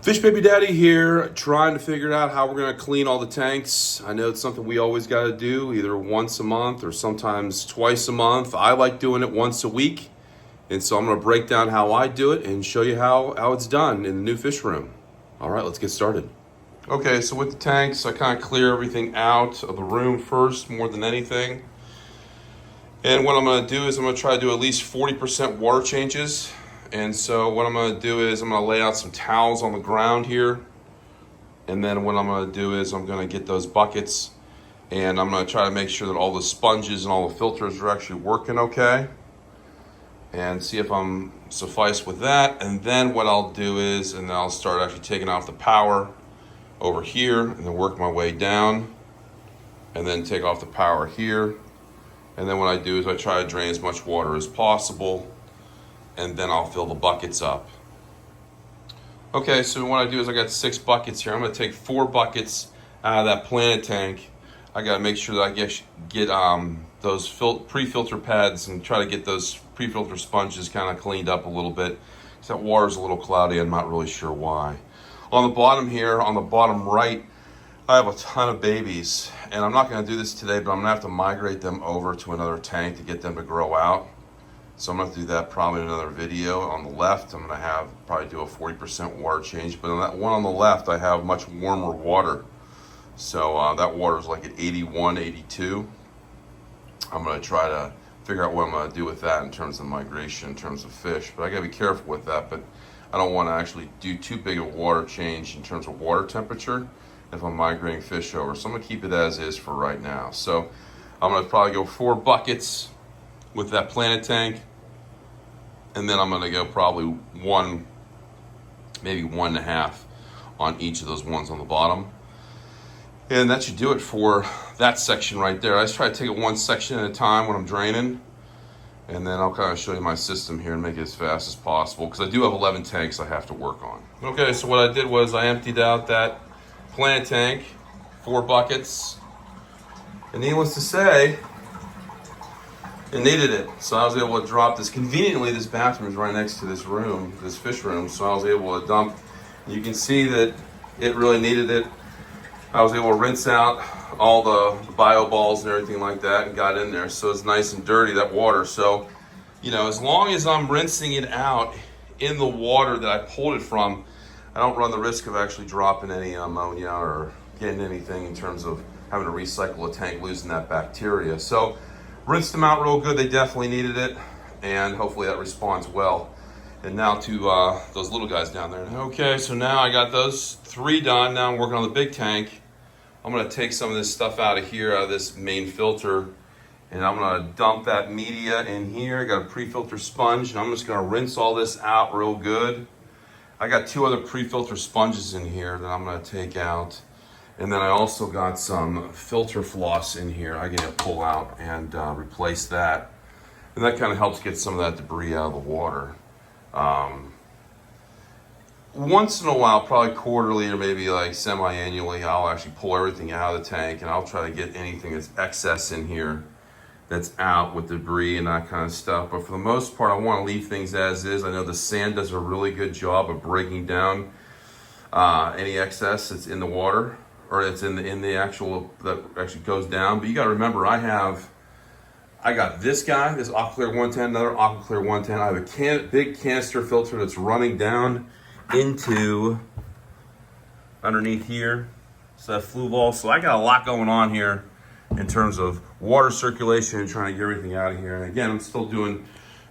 Fish Baby Daddy here, trying to figure out how we're going to clean all the tanks. I know it's something we always got to do, either once a month or sometimes twice a month. I like doing it once a week, and so I'm going to break down how I do it and show you how it's done in the new fish room. All right, let's get started. Okay, so with the tanks, I kind of clear everything out of the room first, more than anything. And what I'm going to do is I'm going to try to do at least 40% water changes. And so what I'm going to do is I'm going to lay out some towels on the ground here. And then what I'm going to do is I'm going to get those buckets and I'm going to try to make sure that all the sponges and all the filters are actually working okay. And see if I'm suffice with that. And then what I'll do is, and then I'll start actually taking off the power over here and then work my way down. And then take off the power here. And then what I do is I try to drain as much water as possible. And then I'll fill the buckets up. Okay, so what I do is I got 6 buckets here. I'm going to take 4 buckets out of that Planet tank. I got to make sure that I get those pre-filter pads and try to get those pre-filter sponges kind of cleaned up a little bit. Because that water's a little cloudy. I'm not really sure why. On the bottom here, on the bottom right, I have a ton of babies. And I'm not going to do this today, but I'm going to have to migrate them over to another tank to get them to grow out. So I'm going to do that probably in another video. On the left, I'm going to probably do a 40% water change. But on that one on the left, I have much warmer water. So that water is like at 81, 82. I'm going to try to figure out what I'm going to do with that in terms of migration, in terms of fish. But I got to be careful with that. But I don't want to actually do too big a water change in terms of water temperature if I'm migrating fish over. So I'm going to keep it as is for right now. So I'm going to probably go 4 buckets with that Planet tank. And then I'm going to go probably 1, maybe 1.5 on each of those ones on the bottom. And that should do it for that section right there. I just try to take it one section at a time when I'm draining. And then I'll kind of show you my system here and make it as fast as possible. Because I do have 11 tanks I have to work on. Okay, so what I did was I emptied out that Planet tank, 4 buckets. And needless to say, it needed it. So I was able to drop this. Conveniently, this bathroom is right next to this room, this fish room. So I was able to dump. You can see that it really needed it. I was able to rinse out all the bio balls and everything like that and got in there. So it's nice and dirty, that water. So, you know, as long as I'm rinsing it out in the water that I pulled it from, I don't run the risk of actually dropping any ammonia or getting anything in terms of having to recycle a tank, losing that bacteria. So rinsed them out real good. They definitely needed it, and hopefully that responds well. And now to those little guys down there. Okay, so now I got those 3 done. Now I'm working on the big tank. I'm going to take some of this stuff out of here, out of this main filter, and I'm going to dump that media in here. I got a pre-filter sponge, and I'm just going to rinse all this out real good. I got 2 other pre-filter sponges in here that I'm going to take out. And then I also got some filter floss in here I get to pull out and replace that. And that kind of helps get some of that debris out of the water. Once in a while, probably quarterly or maybe like semi-annually, I'll actually pull everything out of the tank and I'll try to get anything that's excess in here that's out with debris and that kind of stuff. But for the most part, I want to leave things as is. I know the sand does a really good job of breaking down any excess that's in the water. Or it's in the actual, that actually goes down. But you gotta remember, I got this guy, this Aquaclear 110, another Aquaclear 110. I have a big canister filter that's running down into underneath here. So that flue ball. So I got a lot going on here in terms of water circulation and trying to get everything out of here. And again, I'm still doing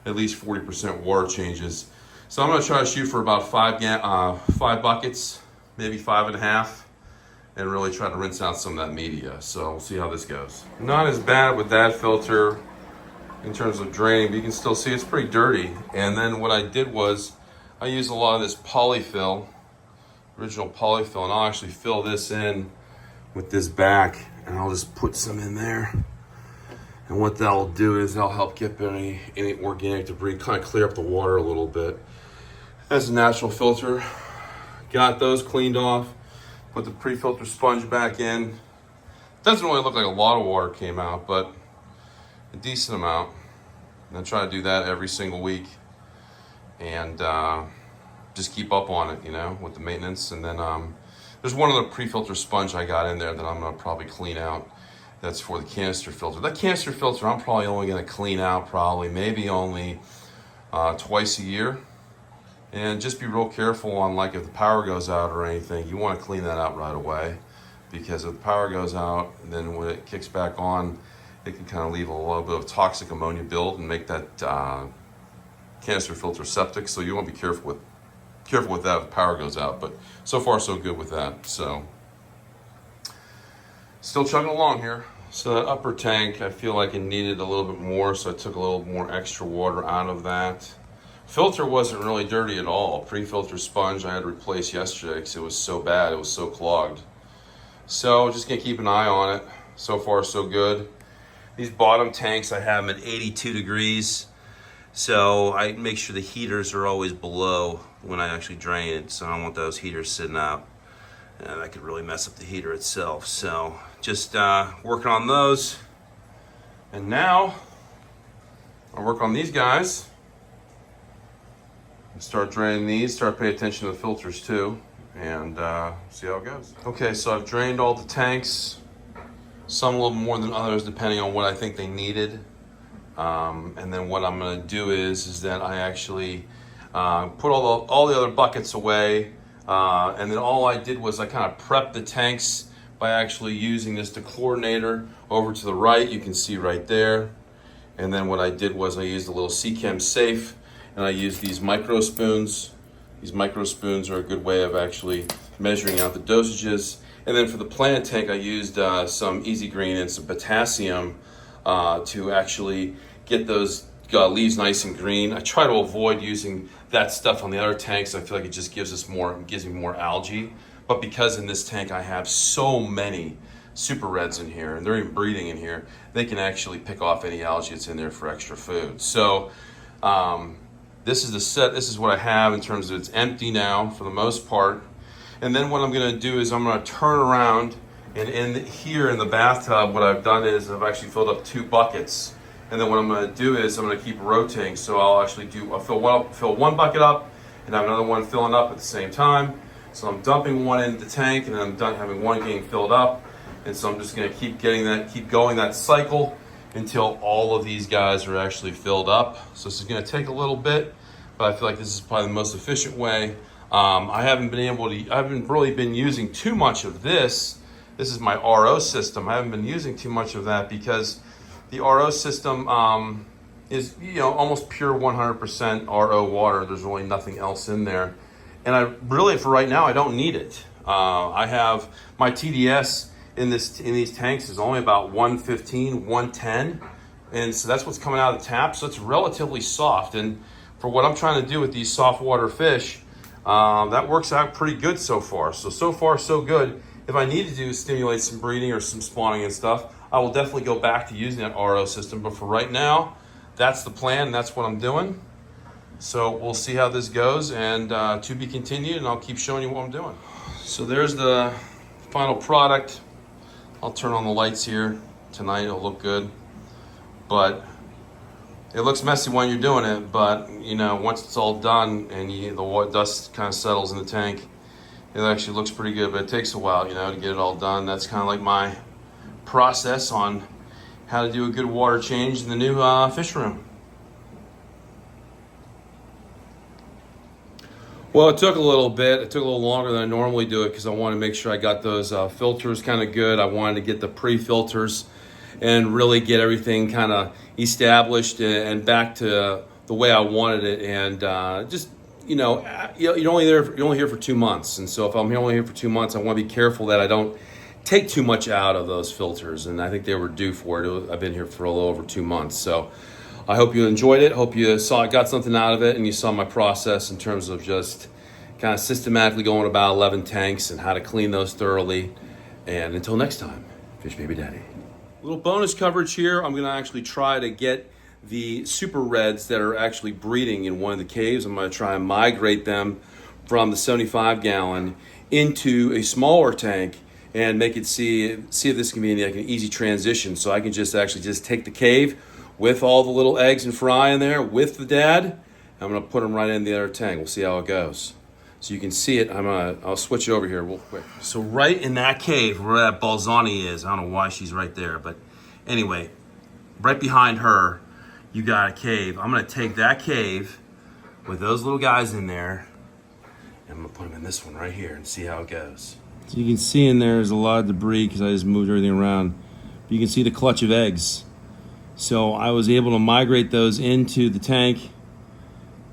at least 40% water changes. So I'm gonna try to shoot for about 5 buckets, maybe 5.5. And really try to rinse out some of that media. So we'll see how this goes. Not as bad with that filter in terms of draining, but you can still see it's pretty dirty. And then what I did was I used a lot of this polyfill, original polyfill, and I'll actually fill this in with this back, and I'll just put some in there. And what that'll do is that'll help get any organic debris, kind of clear up the water a little bit. That's a natural filter. Got those cleaned off. Put the pre-filter sponge back in. Doesn't really look like a lot of water came out, but a decent amount. And I try to do that every single week. And just keep up on it, you know, with the maintenance. And then there's one other pre-filter sponge I got in there that I'm gonna probably clean out. That's for the canister filter. That canister filter I'm probably only gonna clean out maybe only twice a year. And just be real careful on, like, if the power goes out or anything, you wanna clean that out right away. Because if the power goes out, then when it kicks back on, it can kind of leave a little bit of toxic ammonia build and make that canister filter septic. So you want to be careful with that if the power goes out. But so far so good with that. So still chugging along here. So that upper tank, I feel like it needed a little bit more, so I took a little more extra water out of that. Filter wasn't really dirty at all. Pre-filter sponge I had to replace yesterday because it was so bad, it was so clogged. So just gonna keep an eye on it. So far so good. These bottom tanks, I have them at 82 degrees. So I make sure the heaters are always below when I actually drain it. So I don't want those heaters sitting up. And that could really mess up the heater itself. So just working on those. And now I'll work on these guys. And start draining these, start paying attention to the filters too. And see how it goes. Okay, so I've drained all the tanks. Some a little more than others depending on what I think they needed. And then what I'm gonna do is that I actually put all the other buckets away. And then all I did was I kind of prepped the tanks by actually using this dechlorinator over to the right. You can see right there. And then what I did was I used a little Seachem Safe, and I used these micro spoons. These micro spoons are a good way of actually measuring out the dosages. And then for the plant tank, I used some Easy Green and some potassium to actually get those leaves nice and green. I try to avoid using that stuff on the other tanks. I feel like it just gives me more algae. But because in this tank I have so many super reds in here, and they're even breeding in here, they can actually pick off any algae that's in there for extra food. So this is the set. This is what I have in terms of it's empty now for the most part. And then what I'm going to do is I'm going to turn around, and in here in the bathtub, what I've done is I've actually filled up 2 buckets. And then what I'm going to do is I'm going to keep rotating. So I'll fill one bucket up and have another one filling up at the same time. So I'm dumping one into the tank, and then I'm done having one getting filled up. And so I'm just going to keep going that cycle until all of these guys are actually filled up. So this is going to take a little bit, but I feel like this is probably the most efficient way. I haven't really been using too much of this. This is my RO system. I haven't been using too much of that because the RO system is, almost pure 100% RO water. There's really nothing else in there. And for right now, I don't need it. I have my TDS in these tanks is only about 115, 110. And so that's what's coming out of the tap. So it's relatively soft. And for what I'm trying to do with these soft water fish, that works out pretty good so far. So far, so good. If I need to stimulate some breeding or some spawning and stuff, I will definitely go back to using that RO system. But for right now, that's the plan. That's what I'm doing. So we'll see how this goes, and to be continued, and I'll keep showing you what I'm doing. So there's the final product. I'll turn on the lights here. Tonight it'll look good. But it looks messy when you're doing it, but once it's all done and the dust kind of settles in the tank, it actually looks pretty good. But it takes a while, to get it all done. That's kind of like my process on how to do a good water change in the new fish room. Well, it took a little bit. It took a little longer than I normally do it because I wanted to make sure I got those filters kind of good. I wanted to get the pre-filters and really get everything kind of established and back to the way I wanted it. And you're only here for 2 months. And so if I'm only here for 2 months, I want to be careful that I don't take too much out of those filters. And I think they were due for it. I've been here for a little over 2 months. So I hope you enjoyed it. Hope you got something out of it, and you saw my process in terms of just kind of systematically going about 11 tanks and how to clean those thoroughly. And until next time, Fish Baby Daddy. Little bonus coverage here. I'm going to actually try to get the super reds that are actually breeding in one of the caves. I'm going to try and migrate them from the 75 gallon into a smaller tank and make it see if this can be like an easy transition. So I can just take the cave with all the little eggs and fry in there with the dad. I'm going to put them right in the other tank. We'll see how it goes. So you can see it. I'll switch it over here real quick. So right in that cave where that Balzani is, I don't know why she's right there, but anyway, right behind her, you got a cave. I'm gonna take that cave with those little guys in there, and I'm gonna put them in this one right here and see how it goes. So you can see in there's a lot of debris because I just moved everything around. But you can see the clutch of eggs. So I was able to migrate those into the tank,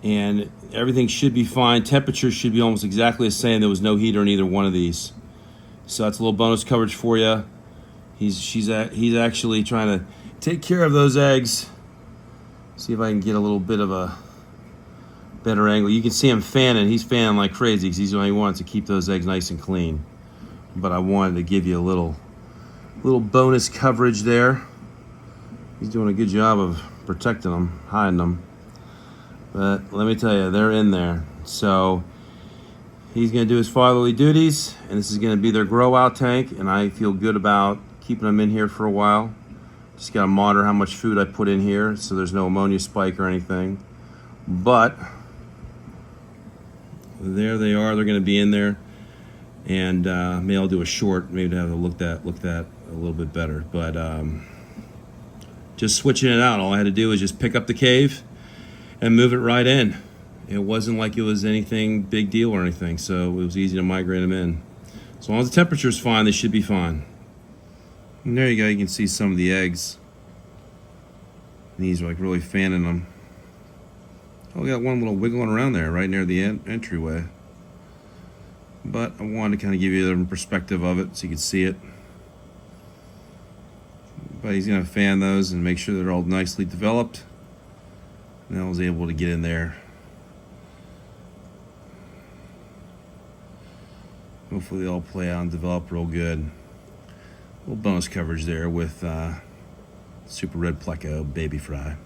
and everything should be fine. Temperature should be almost exactly the same. There was no heater in either one of these. So that's a little bonus coverage for you. He's actually trying to take care of those eggs. See if I can get a little bit of a better angle. You can see him fanning. He's fanning like crazy because he wants to keep those eggs nice and clean. But I wanted to give you a little bonus coverage there. He's doing a good job of protecting them, hiding them. But let me tell you, they're in there. So he's going to do his fatherly duties, and this is going to be their grow out tank, and I feel good about keeping them in here for a while. Just got to monitor how much food I put in here so there's no ammonia spike or anything. But there they are. They're going to be in there, and maybe I'll do a short, maybe to have to look that a little bit better. But just switching it out, all I had to do was just pick up the cave and move it right in. It wasn't like it was anything big deal or anything, so it was easy to migrate them in. As long as the temperature's fine, they should be fine. And there you go, you can see some of the eggs. And he's like really fanning them. Oh, we got one little wiggling around there right near the entryway. But I wanted to kind of give you a perspective of it so you can see it. But he's going to fan those and make sure they're all nicely developed. And I was able to get in there. Hopefully they all play out and develop real good. A little bonus coverage there with Super Red Pleco Baby Fry.